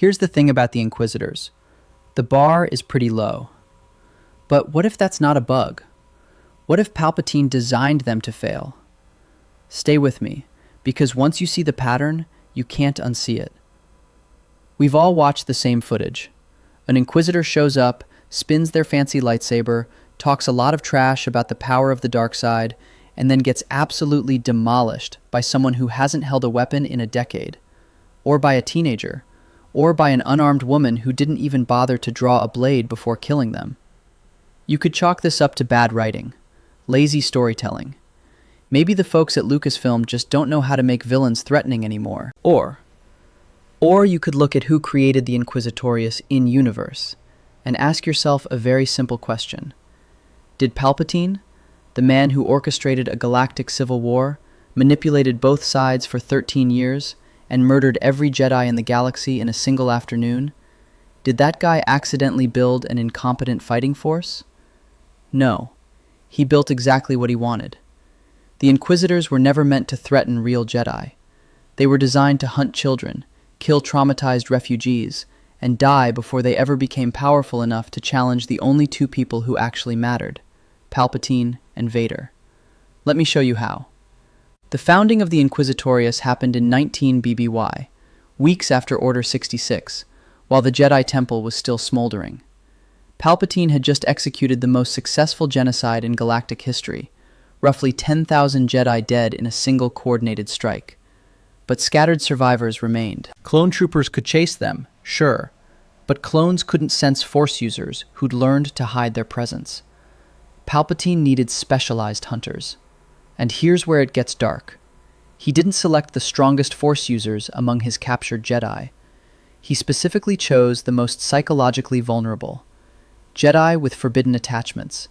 Here's the thing about the Inquisitors. The bar is pretty low. But what if that's not a bug? What if Palpatine designed them to fail? Stay with me, because once you see the pattern, you can't unsee it. We've all watched the same footage. An Inquisitor shows up, spins their fancy lightsaber, talks a lot of trash about the power of the dark side, and then gets absolutely demolished by someone who hasn't held a weapon in a decade, or by a teenager, or by an unarmed woman who didn't even bother to draw a blade before killing them. You could chalk this up to bad writing, lazy storytelling. Maybe the folks at Lucasfilm just don't know how to make villains threatening anymore. Or you could look at who created the Inquisitorius in-universe and ask yourself a very simple question. Did Palpatine, the man who orchestrated a galactic civil war, manipulated both sides for 13 years, and murdered every Jedi in the galaxy in a single afternoon, did that guy accidentally build an incompetent fighting force? No. He built exactly what he wanted. The Inquisitors were never meant to threaten real Jedi. They were designed to hunt children, kill traumatized refugees, and die before they ever became powerful enough to challenge the only two people who actually mattered, Palpatine and Vader. Let me show you how. The founding of the Inquisitorius happened in 19 BBY, weeks after Order 66, while the Jedi Temple was still smoldering. Palpatine had just executed the most successful genocide in galactic history, roughly 10,000 Jedi dead in a single coordinated strike. But scattered survivors remained. Clone troopers could chase them, sure, but clones couldn't sense Force users who'd learned to hide their presence. Palpatine needed specialized hunters. And here's where it gets dark. He didn't select the strongest Force users among his captured Jedi. He specifically chose the most psychologically vulnerable. Jedi with forbidden attachments.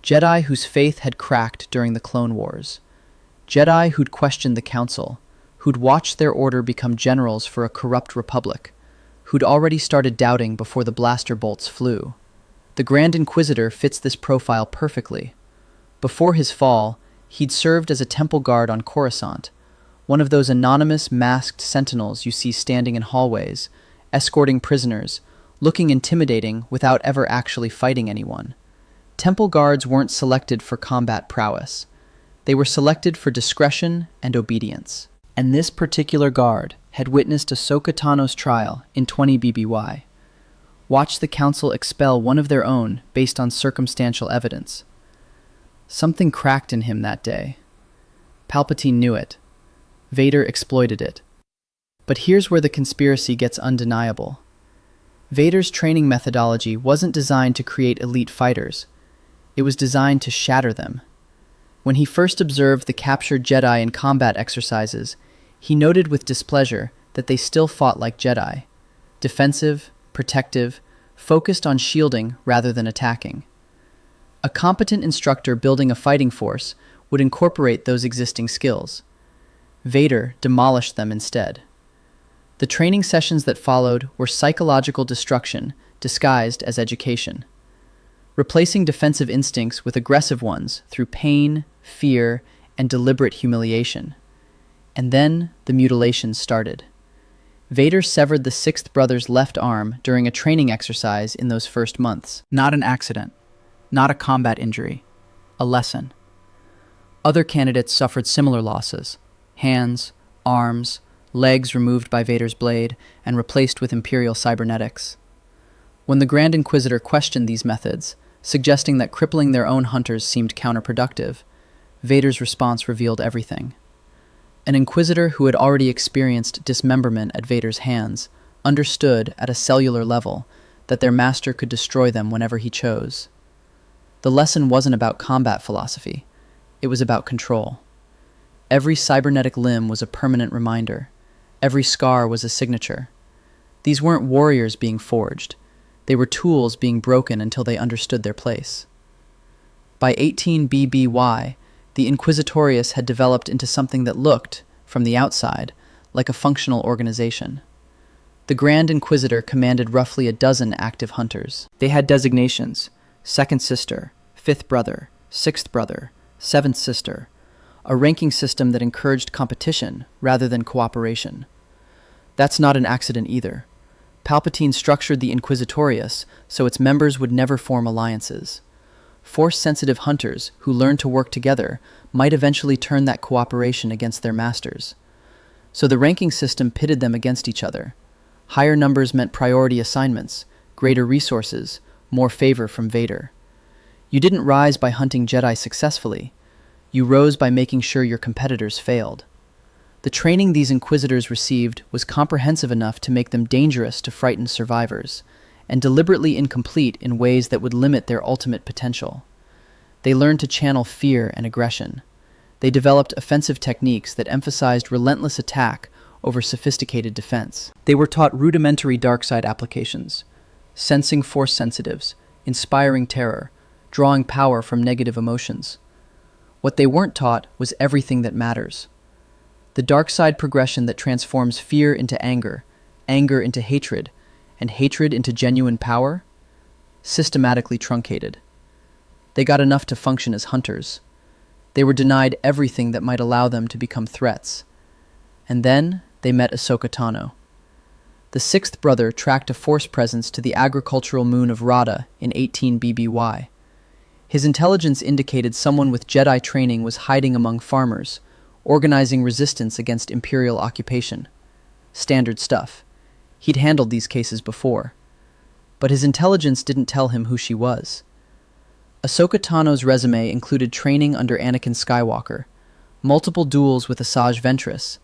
Jedi whose faith had cracked during the Clone Wars. Jedi who'd questioned the Council, who'd watched their order become generals for a corrupt republic, who'd already started doubting before the blaster bolts flew. The Grand Inquisitor fits this profile perfectly. Before his fall, he'd served as a temple guard on Coruscant, one of those anonymous masked sentinels you see standing in hallways, escorting prisoners, looking intimidating without ever actually fighting anyone. Temple guards weren't selected for combat prowess. They were selected for discretion and obedience. And this particular guard had witnessed Ahsoka Tano's trial in 20 BBY. Watched the Council expel one of their own based on circumstantial evidence. Something cracked in him that day. Palpatine knew it. Vader exploited it. But here's where the conspiracy gets undeniable. Vader's training methodology wasn't designed to create elite fighters. It was designed to shatter them. When he first observed the captured Jedi in combat exercises, he noted with displeasure that they still fought like Jedi. Defensive, protective, focused on shielding rather than attacking. A competent instructor building a fighting force would incorporate those existing skills. Vader demolished them instead. The training sessions that followed were psychological destruction disguised as education, replacing defensive instincts with aggressive ones through pain, fear, and deliberate humiliation. And then the mutilations started. Vader severed the sixth brother's left arm during a training exercise in those first months. Not an accident, not a combat injury, a lesson. Other candidates suffered similar losses: hands, arms, legs removed by Vader's blade and replaced with Imperial cybernetics. When the Grand Inquisitor questioned these methods, suggesting that crippling their own hunters seemed counterproductive, Vader's response revealed everything. An Inquisitor who had already experienced dismemberment at Vader's hands understood at a cellular level that their master could destroy them whenever he chose. The lesson wasn't about combat philosophy. It was about control. Every cybernetic limb was a permanent reminder. Every scar was a signature. These weren't warriors being forged. They were tools being broken until they understood their place. By 18 BBY, the Inquisitorius had developed into something that looked, from the outside, like a functional organization. The Grand Inquisitor commanded roughly a dozen active hunters. They had designations: Second Sister, Fifth Brother, Sixth Brother, Seventh Sister, a ranking system that encouraged competition rather than cooperation. That's not an accident either. Palpatine structured the Inquisitorius so its members would never form alliances. Force-sensitive hunters who learned to work together might eventually turn that cooperation against their masters. So the ranking system pitted them against each other. Higher numbers meant priority assignments, greater resources, more favor from Vader. You didn't rise by hunting Jedi successfully. You rose by making sure your competitors failed. The training these Inquisitors received was comprehensive enough to make them dangerous to frightened survivors, and deliberately incomplete in ways that would limit their ultimate potential. They learned to channel fear and aggression. They developed offensive techniques that emphasized relentless attack over sophisticated defense. They were taught rudimentary dark side applications, sensing force sensitives, inspiring terror, drawing power from negative emotions. What they weren't taught was everything that matters. The dark side progression that transforms fear into anger, anger into hatred, and hatred into genuine power, systematically truncated. They got enough to function as hunters. They were denied everything that might allow them to become threats. And then they met Ahsoka Tano. The sixth brother tracked a force presence to the agricultural moon of Rada in 18 BBY. His intelligence indicated someone with Jedi training was hiding among farmers, organizing resistance against Imperial occupation. Standard stuff. He'd handled these cases before. But his intelligence didn't tell him who she was. Ahsoka Tano's resume included training under Anakin Skywalker, multiple duels with Asajj Ventress,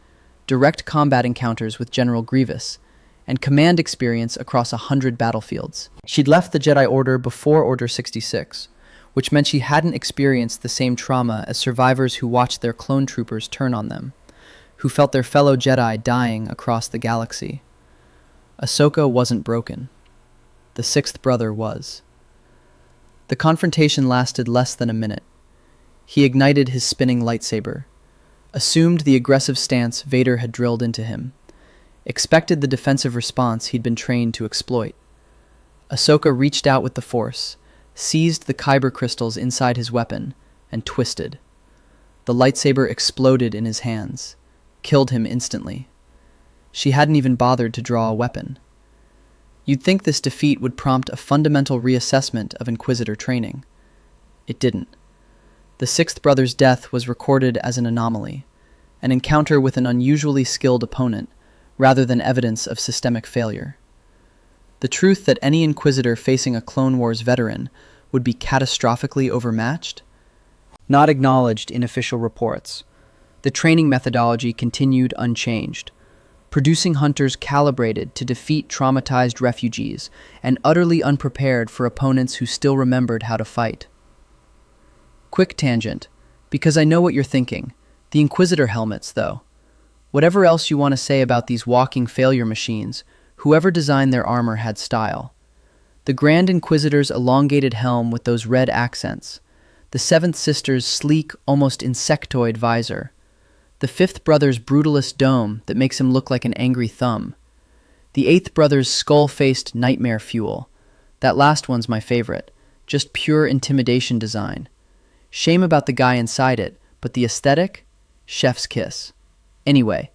direct combat encounters with General Grievous, and command experience across 100 battlefields. She'd left the Jedi Order before Order 66, which meant she hadn't experienced the same trauma as survivors who watched their clone troopers turn on them, who felt their fellow Jedi dying across the galaxy. Ahsoka wasn't broken. The sixth brother was. The confrontation lasted less than a minute. He ignited his spinning lightsaber, assumed the aggressive stance Vader had drilled into him, expected the defensive response he'd been trained to exploit. Ahsoka reached out with the Force, seized the kyber crystals inside his weapon, and twisted. The lightsaber exploded in his hands, killed him instantly. She hadn't even bothered to draw a weapon. You'd think this defeat would prompt a fundamental reassessment of Inquisitor training. It didn't. The sixth brother's death was recorded as an anomaly, an encounter with an unusually skilled opponent, rather than evidence of systemic failure. The truth that any Inquisitor facing a Clone Wars veteran would be catastrophically overmatched? Not acknowledged in official reports. The training methodology continued unchanged, producing hunters calibrated to defeat traumatized refugees and utterly unprepared for opponents who still remembered how to fight. Quick tangent, because I know what you're thinking. The Inquisitor helmets, though. Whatever else you want to say about these walking failure machines, whoever designed their armor had style. The Grand Inquisitor's elongated helm with those red accents, the Seventh Sister's sleek, almost insectoid visor, the Fifth Brother's brutalist dome that makes him look like an angry thumb, the Eighth Brother's skull-faced nightmare fuel. That last one's my favorite, just pure intimidation design. Shame about the guy inside it, but the aesthetic? Chef's kiss. Anyway,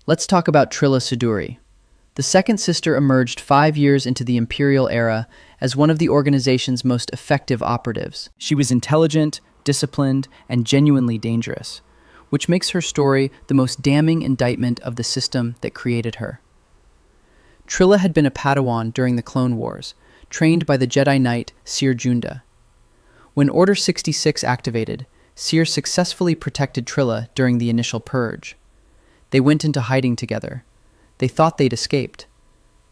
let's talk about Trilla Suduri. The Second Sister emerged 5 years into the Imperial era as one of the organization's most effective operatives. She was intelligent, disciplined, and genuinely dangerous, which makes her story the most damning indictment of the system that created her. Trilla had been a Padawan during the Clone Wars, trained by the Jedi Knight Cere Junda. When Order 66 activated, Cere successfully protected Trilla during the initial purge. They went into hiding together. They thought they'd escaped.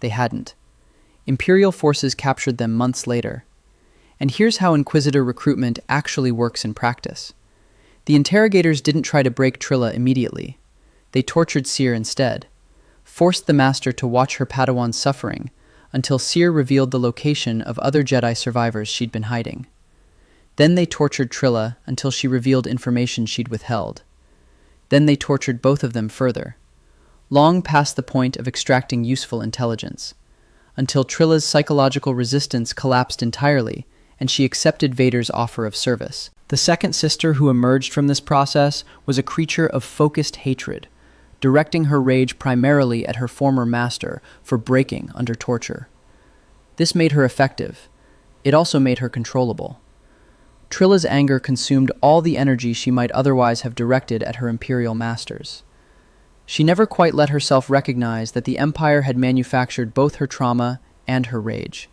They hadn't. Imperial forces captured them months later. And here's how Inquisitor recruitment actually works in practice. The interrogators didn't try to break Trilla immediately. They tortured Cere instead, forced the Master to watch her Padawan suffering until Cere revealed the location of other Jedi survivors she'd been hiding. Then they tortured Trilla until she revealed information she'd withheld. Then they tortured both of them further, long past the point of extracting useful intelligence, until Trilla's psychological resistance collapsed entirely and she accepted Vader's offer of service. The Second Sister who emerged from this process was a creature of focused hatred, directing her rage primarily at her former master for breaking under torture. This made her effective. It also made her controllable. Trilla's anger consumed all the energy she might otherwise have directed at her imperial masters. She never quite let herself recognize that the Empire had manufactured both her trauma and her rage.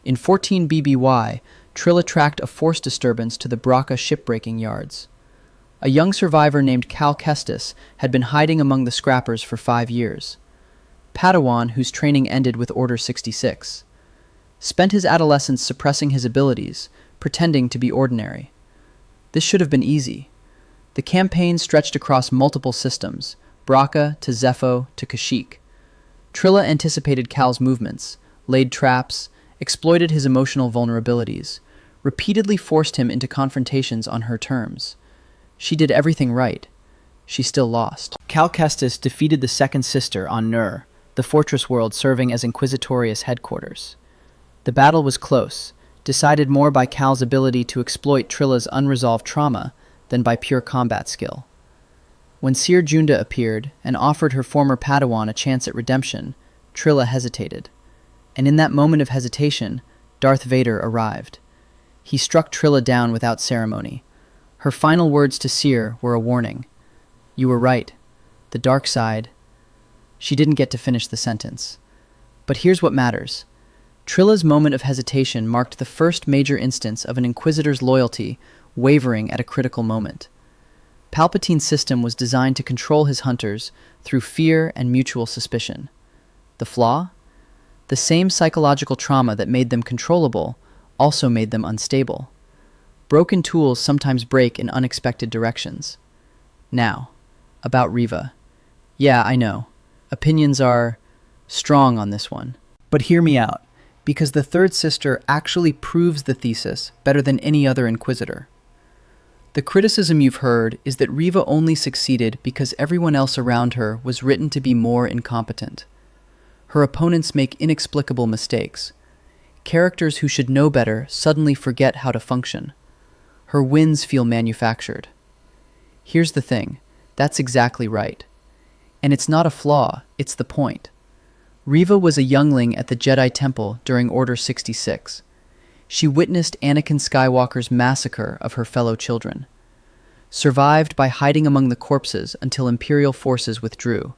In 14 BBY, Trilla tracked a force disturbance to the Braca shipbreaking yards. A young survivor named Cal Kestis had been hiding among the scrappers for 5 years. Padawan, whose training ended with Order 66, spent his adolescence suppressing his abilities, pretending to be ordinary. This should have been easy. The campaign stretched across multiple systems, Braca to Zepho to Kashyyyk. Trilla anticipated Cal's movements, laid traps, exploited his emotional vulnerabilities, repeatedly forced him into confrontations on her terms. She did everything right. She still lost. Cal Kestis defeated the Second Sister on Nur, the fortress world serving as Inquisitorius headquarters. The battle was close, decided more by Cal's ability to exploit Trilla's unresolved trauma than by pure combat skill. When Seer Junda appeared and offered her former Padawan a chance at redemption, Trilla hesitated. And in that moment of hesitation, Darth Vader arrived. He struck Trilla down without ceremony. Her final words to Seer were a warning. "You were right. The dark side." She didn't get to finish the sentence. But here's what matters. Trilla's moment of hesitation marked the first major instance of an Inquisitor's loyalty wavering at a critical moment. Palpatine's system was designed to control his hunters through fear and mutual suspicion. The flaw? The same psychological trauma that made them controllable also made them unstable. Broken tools sometimes break in unexpected directions. Now, about Reva. Yeah, I know. Opinions are strong on this one. But hear me out, because the third sister actually proves the thesis better than any other Inquisitor. The criticism you've heard is that Reva only succeeded because everyone else around her was written to be more incompetent. Her opponents make inexplicable mistakes. Characters who should know better suddenly forget how to function. Her wins feel manufactured. Here's the thing, that's exactly right. And it's not a flaw, it's the point. Reva was a youngling at the Jedi Temple during Order 66. She witnessed Anakin Skywalker's massacre of her fellow children, survived by hiding among the corpses until Imperial forces withdrew.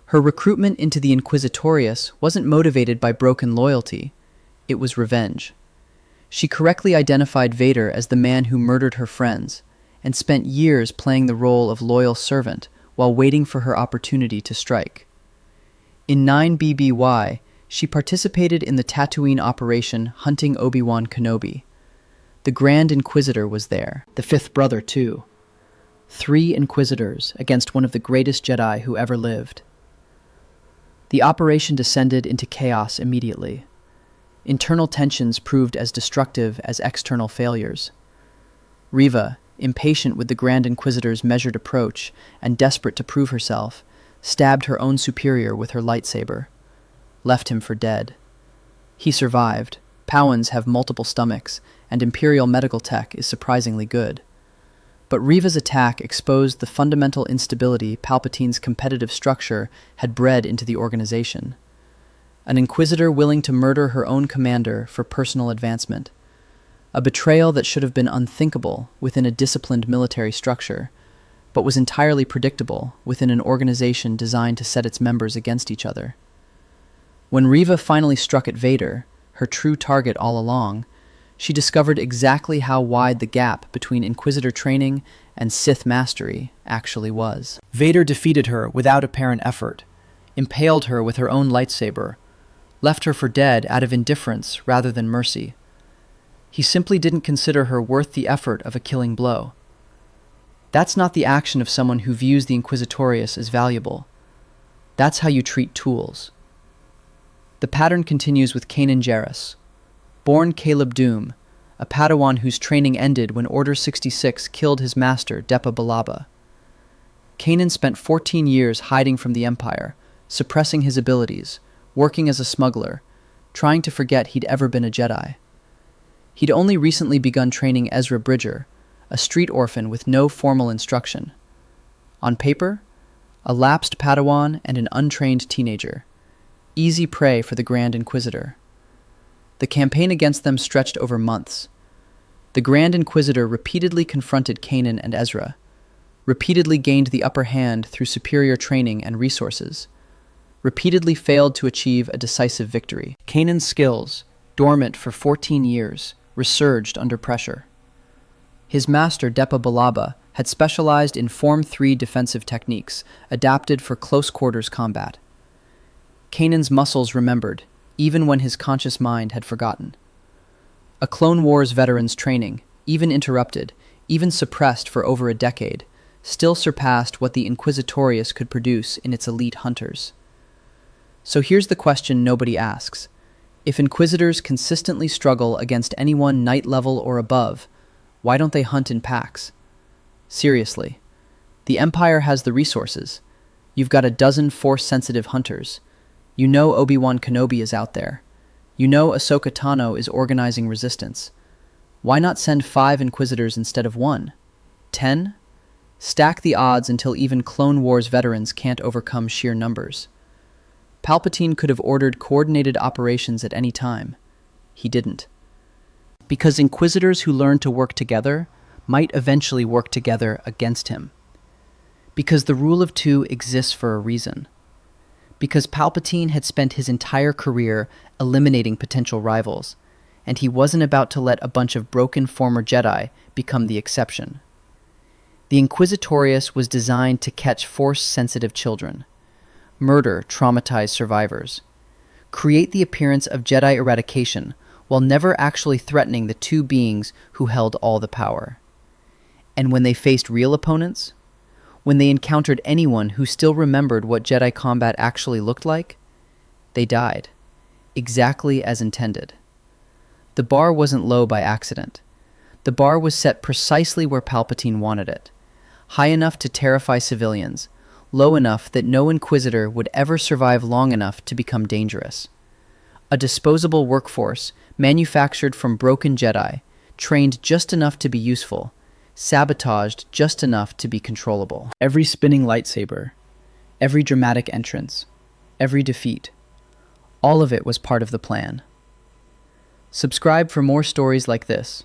Her recruitment into the Inquisitorius wasn't motivated by broken loyalty, it was revenge. She correctly identified Vader as the man who murdered her friends, and spent years playing the role of loyal servant while waiting for her opportunity to strike. In 9 BBY, she participated in the Tatooine operation hunting Obi-Wan Kenobi. The Grand Inquisitor was there, the fifth brother too. 3 Inquisitors against one of the greatest Jedi who ever lived. The operation descended into chaos immediately. Internal tensions proved as destructive as external failures. Reva, impatient with the Grand Inquisitor's measured approach and desperate to prove herself, stabbed her own superior with her lightsaber, left him for dead. He survived. Powans have multiple stomachs, and Imperial medical tech is surprisingly good. But Reva's attack exposed the fundamental instability Palpatine's competitive structure had bred into the organization. An Inquisitor willing to murder her own commander for personal advancement. A betrayal that should have been unthinkable within a disciplined military structure, but was entirely predictable within an organization designed to set its members against each other. When Reva finally struck at Vader, her true target all along, she discovered exactly how wide the gap between Inquisitor training and Sith mastery actually was. Vader defeated her without apparent effort, impaled her with her own lightsaber, left her for dead out of indifference rather than mercy. He simply didn't consider her worth the effort of a killing blow. That's not the action of someone who views the Inquisitorius as valuable. That's how you treat tools. The pattern continues with Kanan Jarrus, born Caleb Doom, a Padawan whose training ended when Order 66 killed his master, Depa Billaba. Kanan spent 14 years hiding from the Empire, suppressing his abilities, working as a smuggler, trying to forget he'd ever been a Jedi. He'd only recently begun training Ezra Bridger, a street orphan with no formal instruction. On paper, a lapsed Padawan and an untrained teenager. Easy prey for the Grand Inquisitor. The campaign against them stretched over months. The Grand Inquisitor repeatedly confronted Kanan and Ezra, repeatedly gained the upper hand through superior training and resources, repeatedly failed to achieve a decisive victory. Kanan's skills, dormant for 14 years, resurged under pressure. His master, Depa Billaba, had specialized in Form 3 defensive techniques, adapted for close-quarters combat. Kanan's muscles remembered, even when his conscious mind had forgotten. A Clone Wars veteran's training, even interrupted, even suppressed for over a decade, still surpassed what the Inquisitorius could produce in its elite hunters. So here's the question nobody asks. If Inquisitors consistently struggle against anyone Knight level or above, why don't they hunt in packs? Seriously. The Empire has the resources. You've got a dozen Force-sensitive hunters. You know Obi-Wan Kenobi is out there. You know Ahsoka Tano is organizing resistance. Why not send 5 Inquisitors instead of 1? 10? Stack the odds until even Clone Wars veterans can't overcome sheer numbers. Palpatine could have ordered coordinated operations at any time. He didn't. Because Inquisitors who learn to work together might eventually work together against him. Because the rule of 2 exists for a reason. Because Palpatine had spent his entire career eliminating potential rivals, and he wasn't about to let a bunch of broken former Jedi become the exception. The Inquisitorius was designed to catch Force-sensitive children, murder traumatized survivors, create the appearance of Jedi eradication while never actually threatening the 2 beings who held all the power. And when they faced real opponents, when they encountered anyone who still remembered what Jedi combat actually looked like, they died, exactly as intended. The bar wasn't low by accident. The bar was set precisely where Palpatine wanted it, high enough to terrify civilians, low enough that no Inquisitor would ever survive long enough to become dangerous. A disposable workforce manufactured from broken Jedi, trained just enough to be useful, sabotaged just enough to be controllable. Every spinning lightsaber, every dramatic entrance, every defeat, all of it was part of the plan. Subscribe for more stories like this.